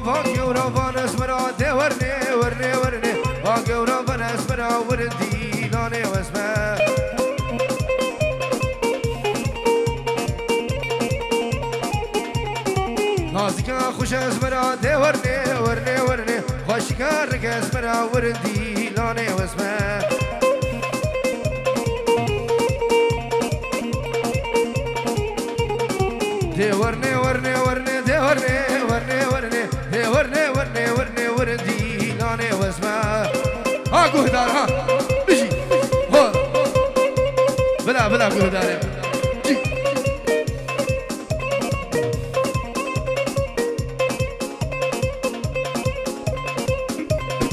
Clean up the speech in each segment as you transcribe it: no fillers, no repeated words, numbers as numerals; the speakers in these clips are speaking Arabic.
واقي ورافان اسمرا دي ورني ورني ورني واقي ورافان اسمرا وردي لاني واسمه نازكا خوش اسمرا دي ورني ورني ورني خوش كارك اسمرا وردي لاني واسمه دي ورني ورني ورني دي ورني ورني ورني دي ورني ورني ورني وردي لاني واسمه ها قهدار ها بيجي هون بلا بلا قهدار جي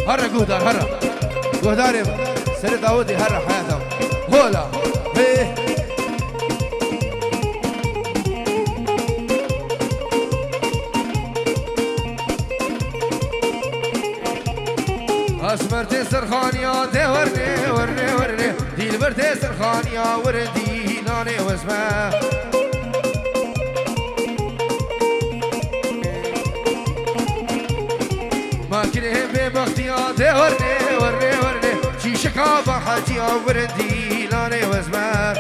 هرا قهدار هرا قهدار سري داودي هرا حياتهم هولا بيه اسمرتي سرخانيا دي ورني ورني ورني دي البرتي سرخانيا وردي لاني واسمه ما كرهن ببختيا دي ورني ورني ورني شي شكابة حاجيا وردي لاني واسمه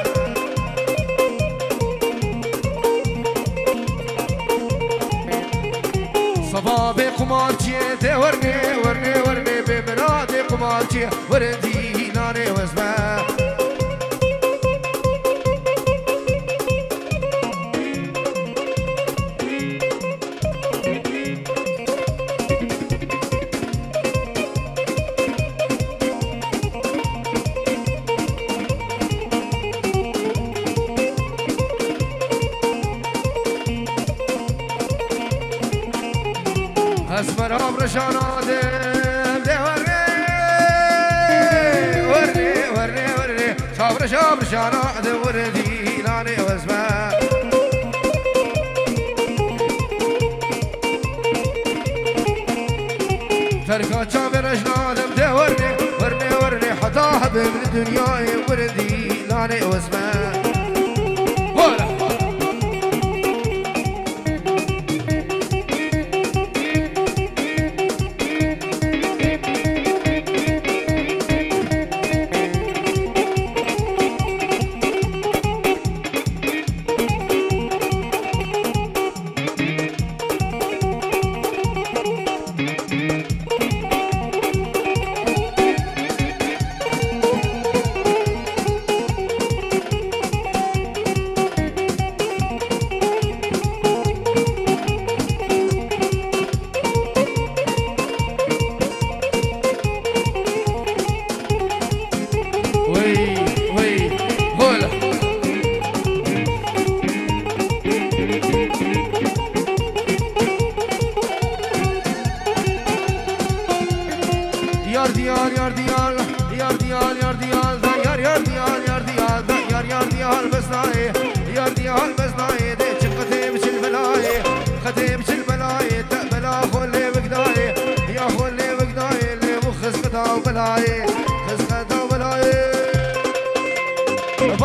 صبابي قمارتي دي ورني ورني ورني ببلادي قمارتي وردي لاني واسمه اسمر برشانا دي ورني ورني ورني ورني صبر شابرشانا دي وردي لاني واسمه تركا شابر اجنادم دي ورني ورني ورني حتى حبيب الدنيا وردي لاني واسمه ولا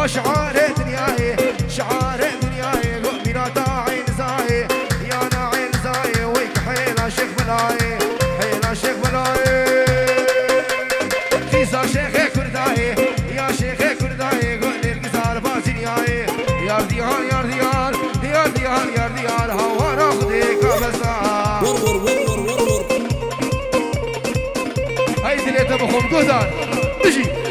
شعار دنياي شعار دنياي مؤمنات عين زاي يا انا عين زاي ويك حيلا شيخ بلاي حيلا شيخ بلاي خيسا شيخ كرداي يا شيخ كرداي قول القزار بازنياي يا ريال يا ريال يا ريال يا ريال هوا ناخذك بسا هاي دليت بخم قدر بجي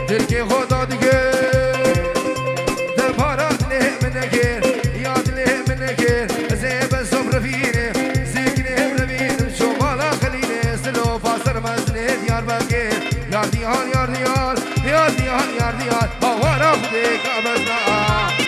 دل کے خدا یار دیار باورا خودی کابزنا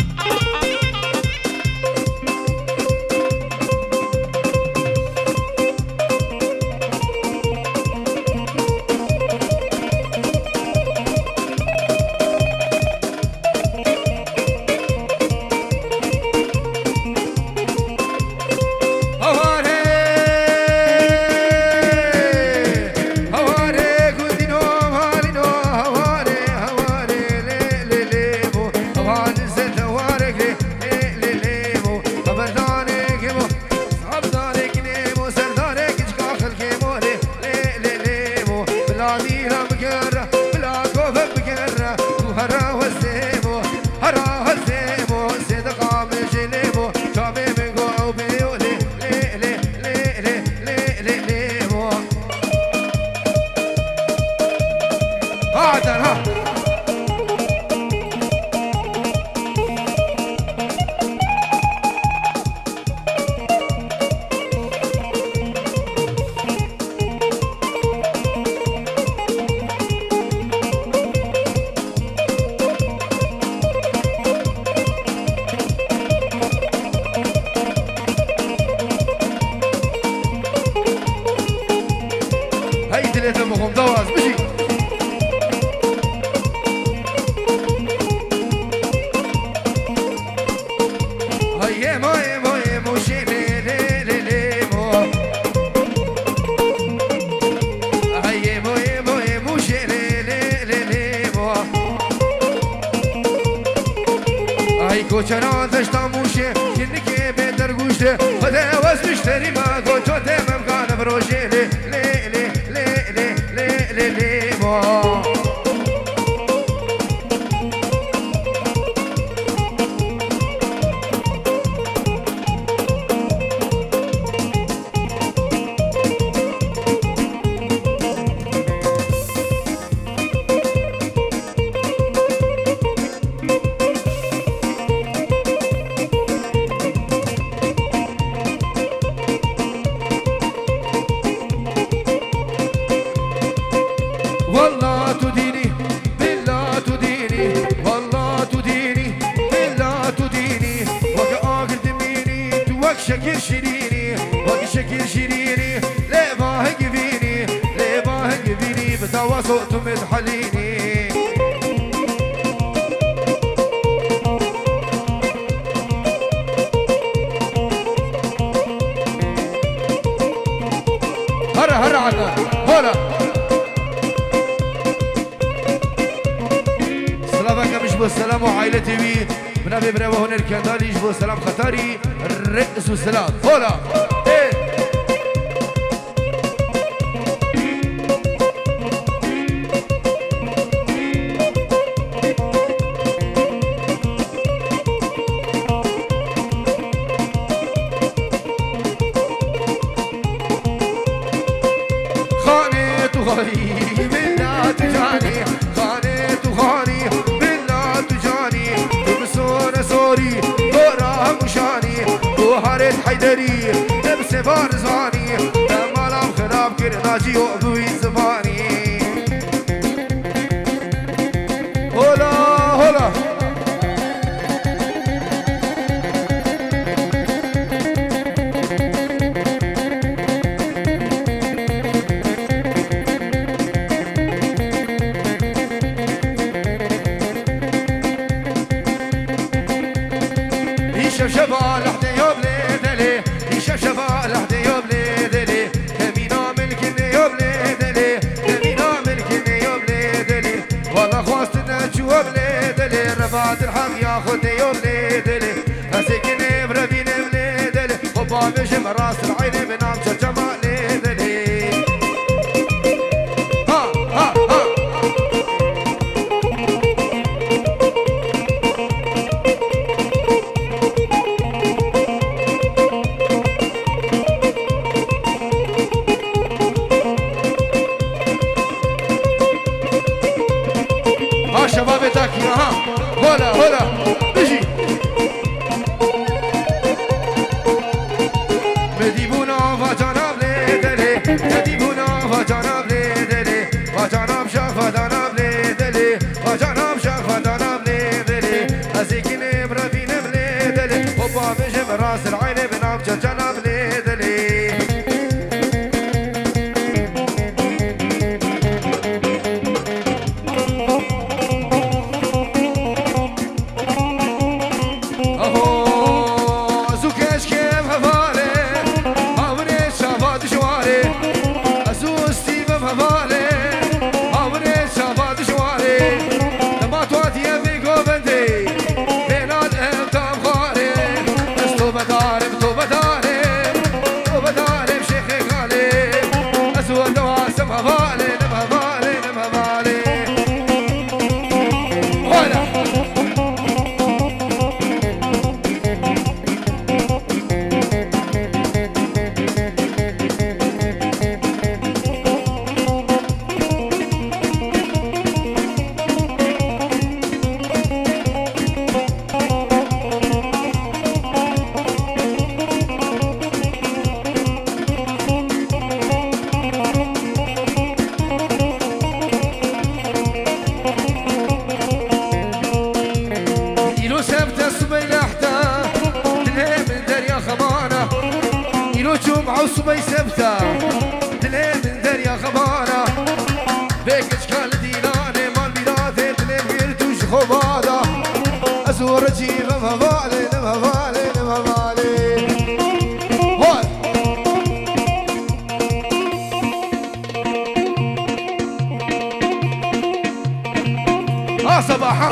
چرا داشتم موشه کنی که بهتر گوشته خدا واسه مشتری ما گوشت تمام کار بروشه لی لی لی لی لی لی لی ما شكل شريري وقت شكل شريري لعبه قبيني لعبه قبيني بتواصل متحليني هرا هرا عنا هلا سلامك مش بالسلام وعائلتي بيه بنبي برا وهون الكندالي يجبو سلام خطاري الرئيس والسلام هلا ايه خاني تغني بالله تجاني خاني تغني بالله تجاني بسورة سوري دورها مشاني وهارت حيدري لبس بارزاني تمالام خراب كرناجي وابوي زماني هلا هلا شباب لحد يوم ليدلي شباب لحد يوم ليدلي تبينا ملك يوم ليدلي تبينا ملك يوم ليدلي والله خواستنا تشوف ليدلي رفعت الحق ياخذ يوم ليدلي اسكني بربيني ليدلي وبا بجم راس العين بنام جمال ليدلي ها ها ها شباب تاكي ها هلا هلا اجي مديبونا فجانا بليدلي مديبونا فجانا بليدلي فجانا بشافدانا بليدلي عصبي سبتا دلي من دريا خبارة بيك اشكال ديناني مال بلادي دلي بيرتوش خبارة أزور جيب مفالي مفالي مفالي هاي صباحا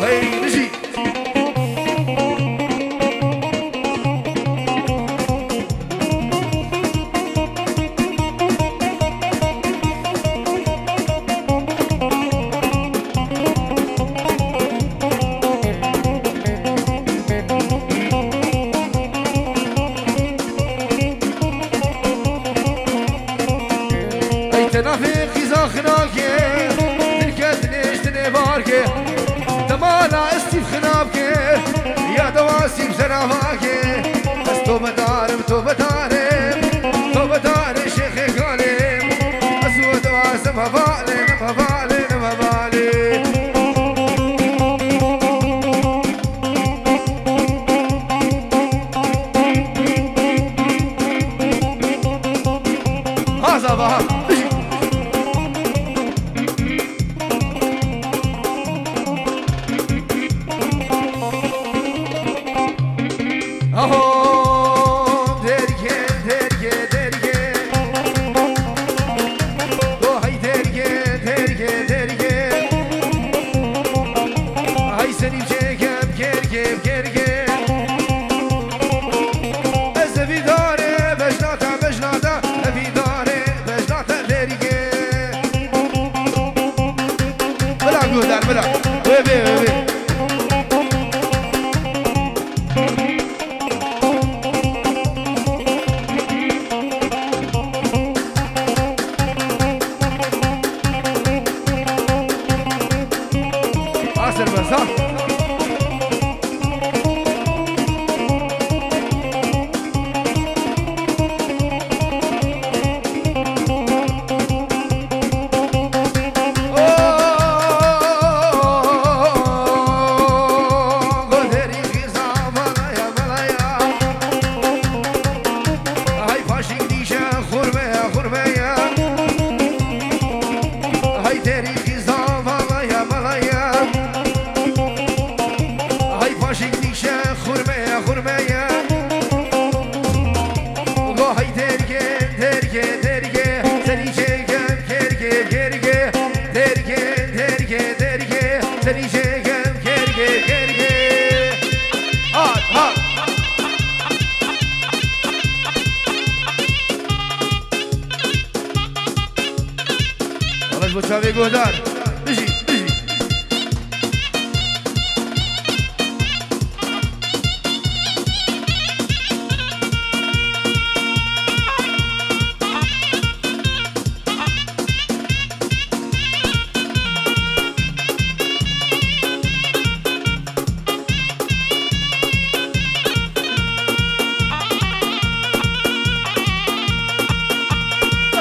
هاي نجي تنافق زاخناك تنكدنيش تنبارك تمالا استيف خنابك يا دواسي بزرافاك بس توبة دارم توبة دارم توبة دارم شيخي قالم أسود واسم هفالي هفالي هفالي ها صباح اهو درگه درگه درگه دو های درگه درگه درگه های سنیم چکم گرگه گرگه از ویداره بجناتا بجناتا ویداره بجناتا درگه بلا گودر بلا ببه شاوی گودار بجی بجی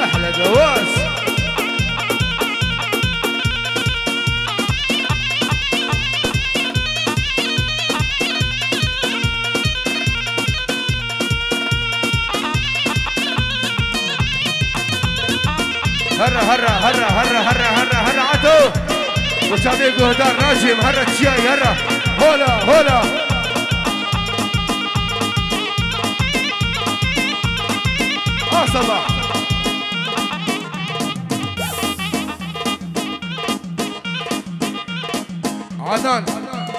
احلى جواز هرا هرا هرا هرا هرا هرا هرا عتو وشعبي قهدار ناجم هرا تشياي هرا هولا هولا صباح عدنان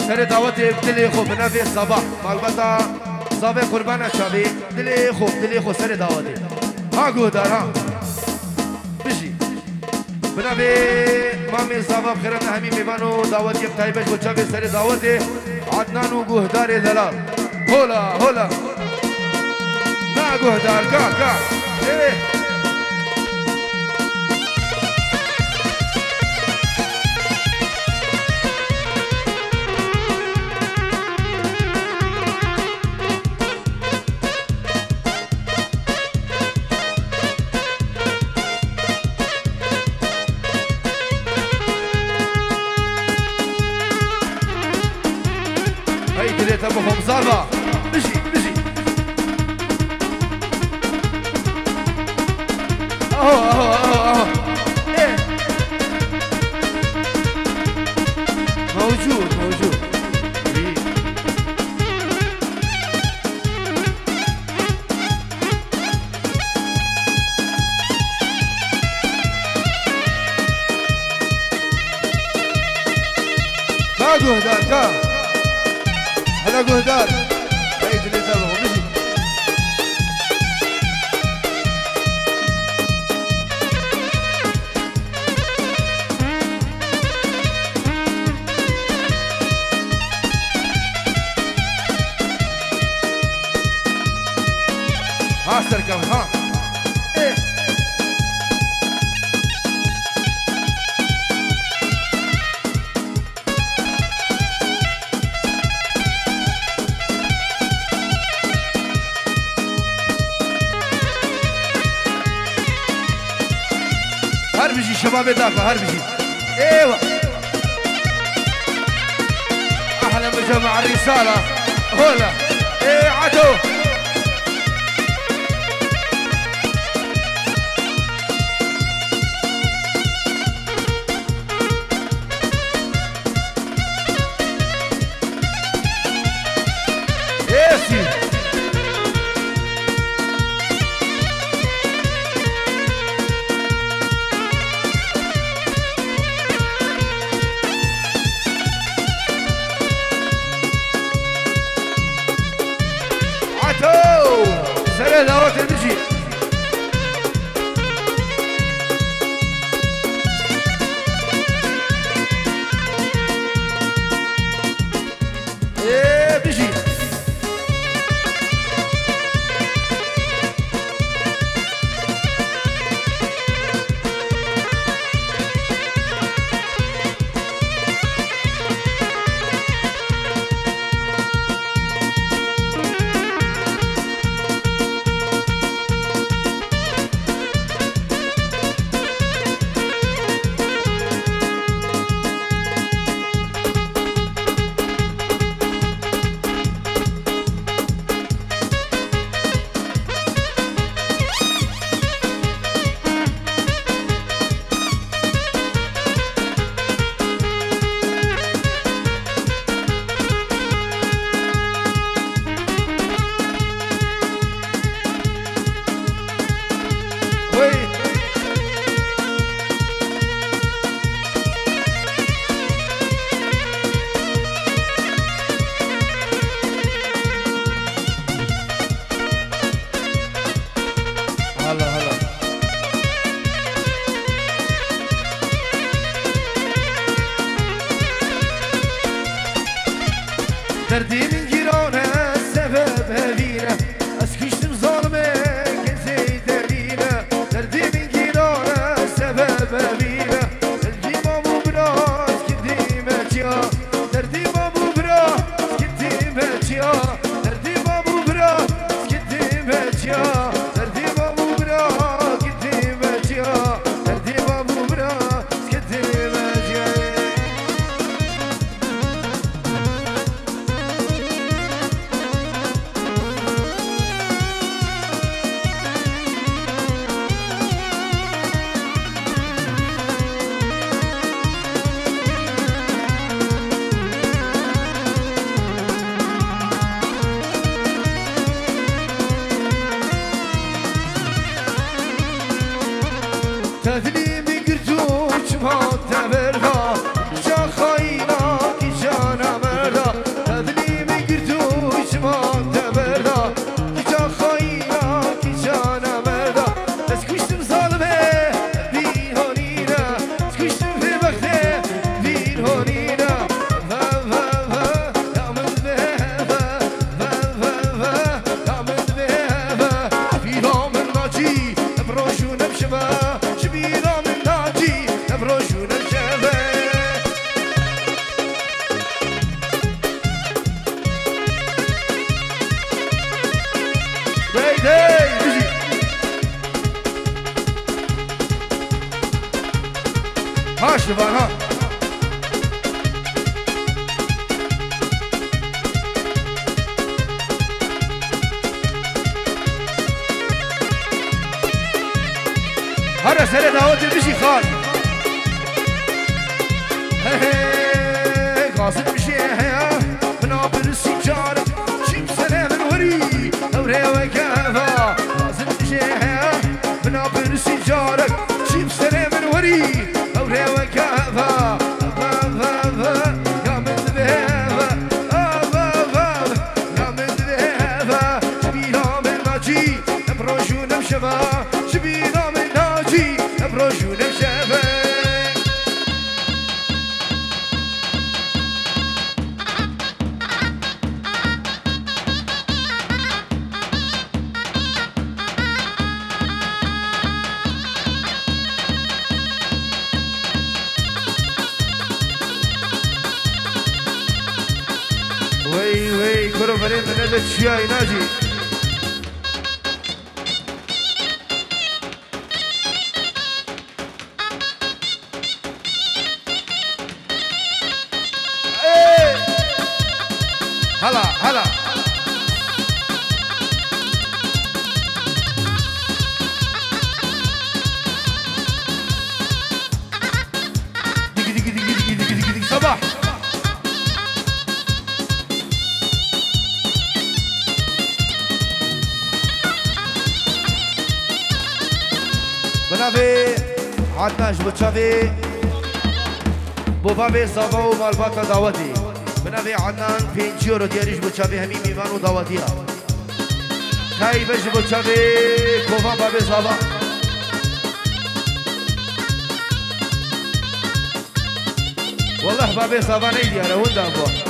سر دعوتي دلي خو بنفي صباح مالبتا صباح قربانا شعبي دلي خو سر دعوتي ها قهدار ها بنابي مامي صباح خيرنا همي ميبانو دعوتي بتايبش وشابي سر دعوتي عدنان وقهدار دلال هولا هولا نا قهدار كا ايه هاي تريد ابو حمزه بيجي ها جهدار كا هلا جهدار عيد اللي تابعه بيجي ها استركب ها ايه هربجي شباب ذاك هربجي ايوه احلى مجمع الرساله هلا ايه عدو دعوات المجي ايه بيجي دردي من جيرانه السبب هذينا اسكشتم ظالمه كزي دلينا دردي من جيرانه السبب هذينا دردي مامو براس كدي ماتيا دردي مامو براس كدي ماتيا دردي مامو براس كدي ماتيا دردي مامو براس كدي ماتيا دردي مامو براس كدي ماتيا تدلي بقرتوش ما تبرها جا خاينا كي جانا مرها تدلي بقرتوش ما تبرها جا خاينا كي جانا مرها اسكشتم ظالمه بين هونينا اسكشتم في بخته بين هونينا تعمل بهذا تعمل بهذا في يوم الناجي بروشو نبشبه شبينا من ناجي نبروشو نبشبه بيدي بيجي ها شبان ها هذا سنة دعوت المشي خال قاصد مشي منابر السجارة شيب سلام الوري أوري وكافة قاصد مشي منابر السجارة شيب سلام الوري أوري وكافة يا من كرو برين من ندت شياي ناجي هلا هلا صباح بنافي عدناش بتشافي بوبابي صبا ومالباتا دعوتي بنافي عدنان بينجيورو دياريش بتشافي همي ميمانو دعوتيها هاي بش بتشافي كوفا بابي صبا والله بابي صبا نيدي انا وندا ابو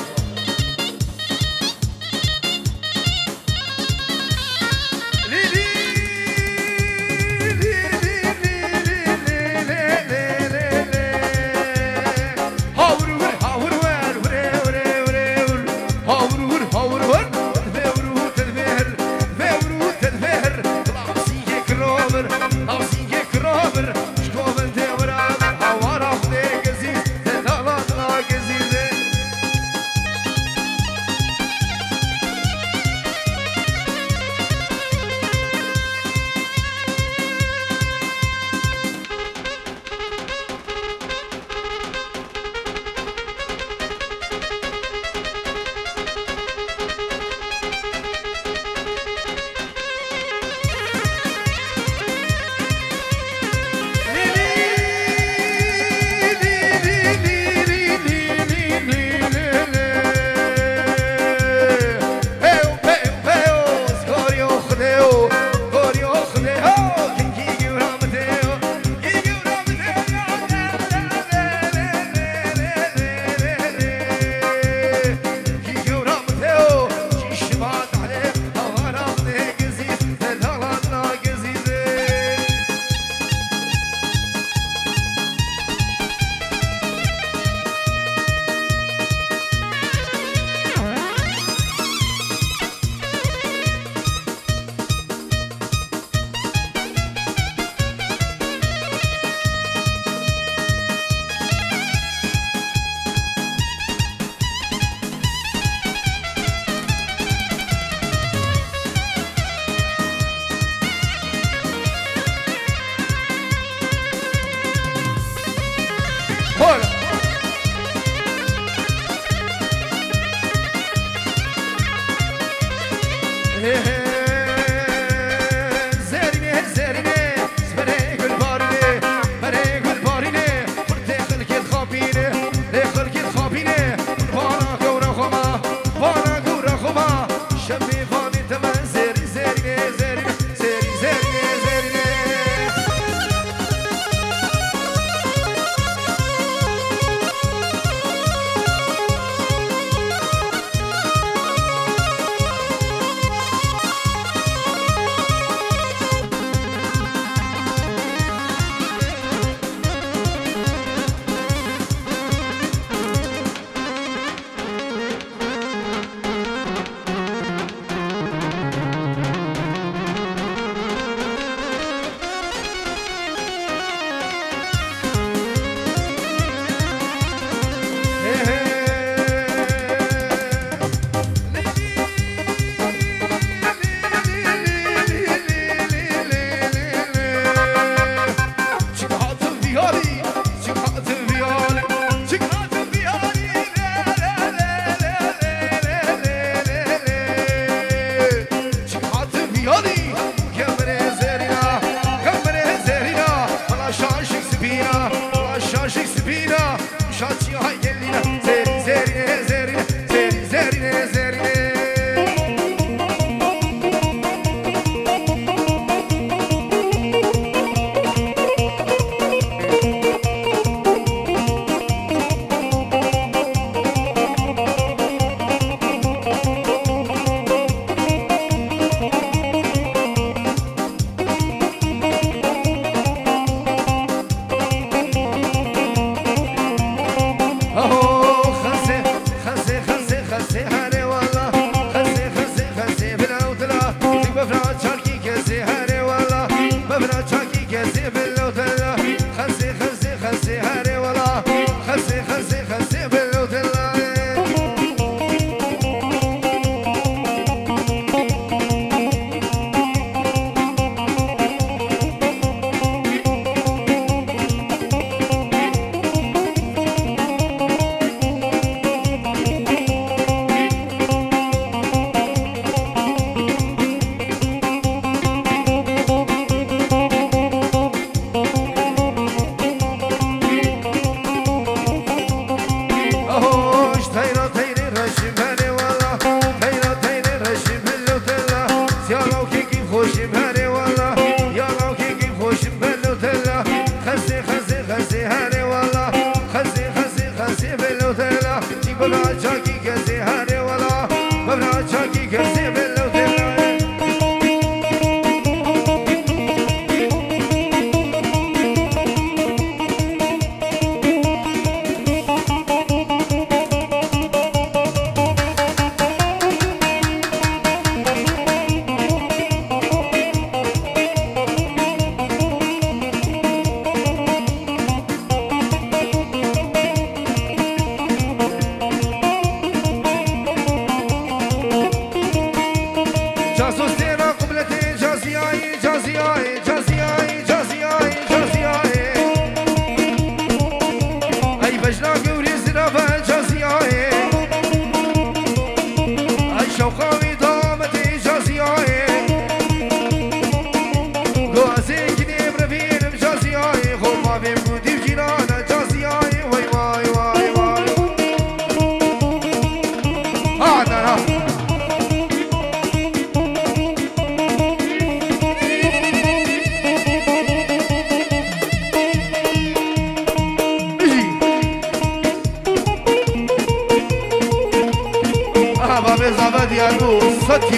برچی ببرا چاکی کسی هره ولا ببرا چاکی کسی بلو تبرای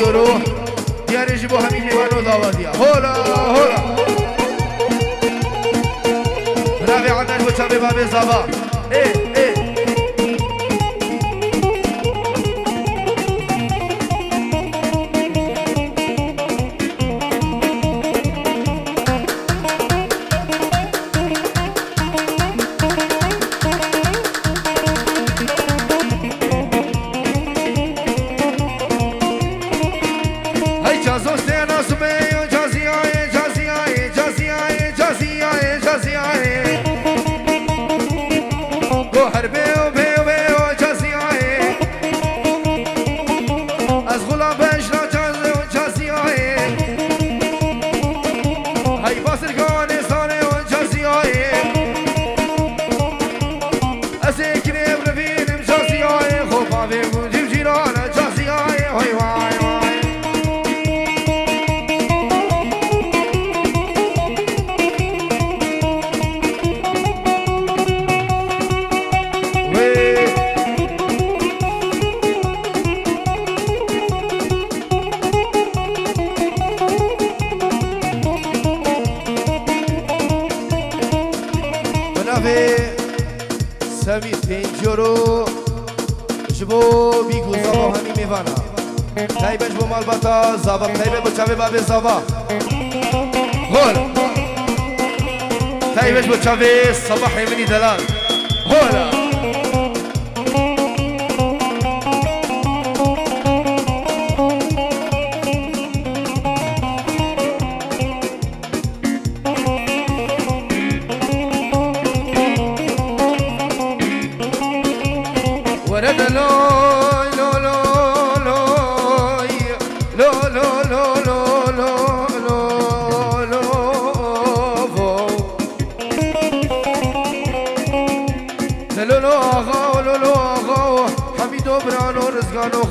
یورو دیارش با همین لیوانو داوادیا هولا هولا راوی عدن و چاوی بابی زبا سمی پنجورو جبو بیگو زبا همی میوانا تایبش بو مالباتا زبا تایبه بو چاوه بابه زبا هول تایبش بو چاوه صباحی منی دلال هولا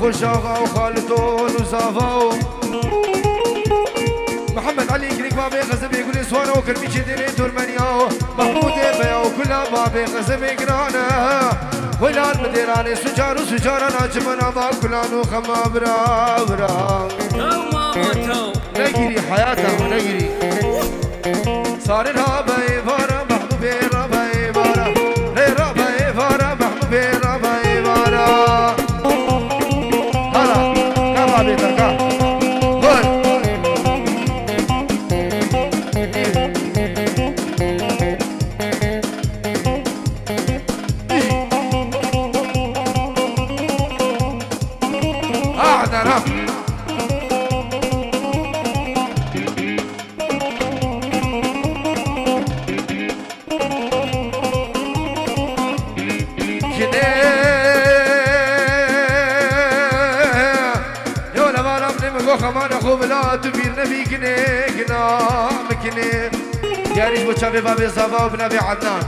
خوش آقا و خالتو نصافاو محمد علي كريك بابي غزب يقول اسوانا وكرمي شديني ترمانيا محمود بيا وكلها بابي غزب يقرانا ويلان مديراني سجار وسجارنا جمنا با كلانو خما برا برا نجري حياتها ونجري صارنها باي فارا محبوبي رباي فارا ري رباي فارا محبوبي رباي فارا ياريش بوشافي بابي صافا وبنابي عدنان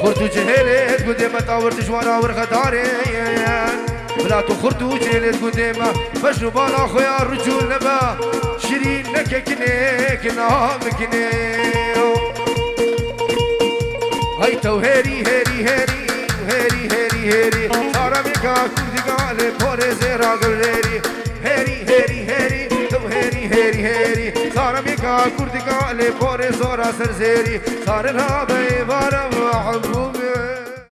خرطو جهيلت قديما تاورتش وانا ورخداري بلاتو خرطو جهيلت قديما فشنو بالا خويا الرجول نبا شيرين نككني كنا مكني هاي تو هيري هيري هيري هيري هيري هيري صارميكا كردي قال بوري زيرا قلري هيري هيري هيري تو هيري هيري هيري صارميكا كردي قال بوري زورا سرزيري صار الهابي بارم وحبوبي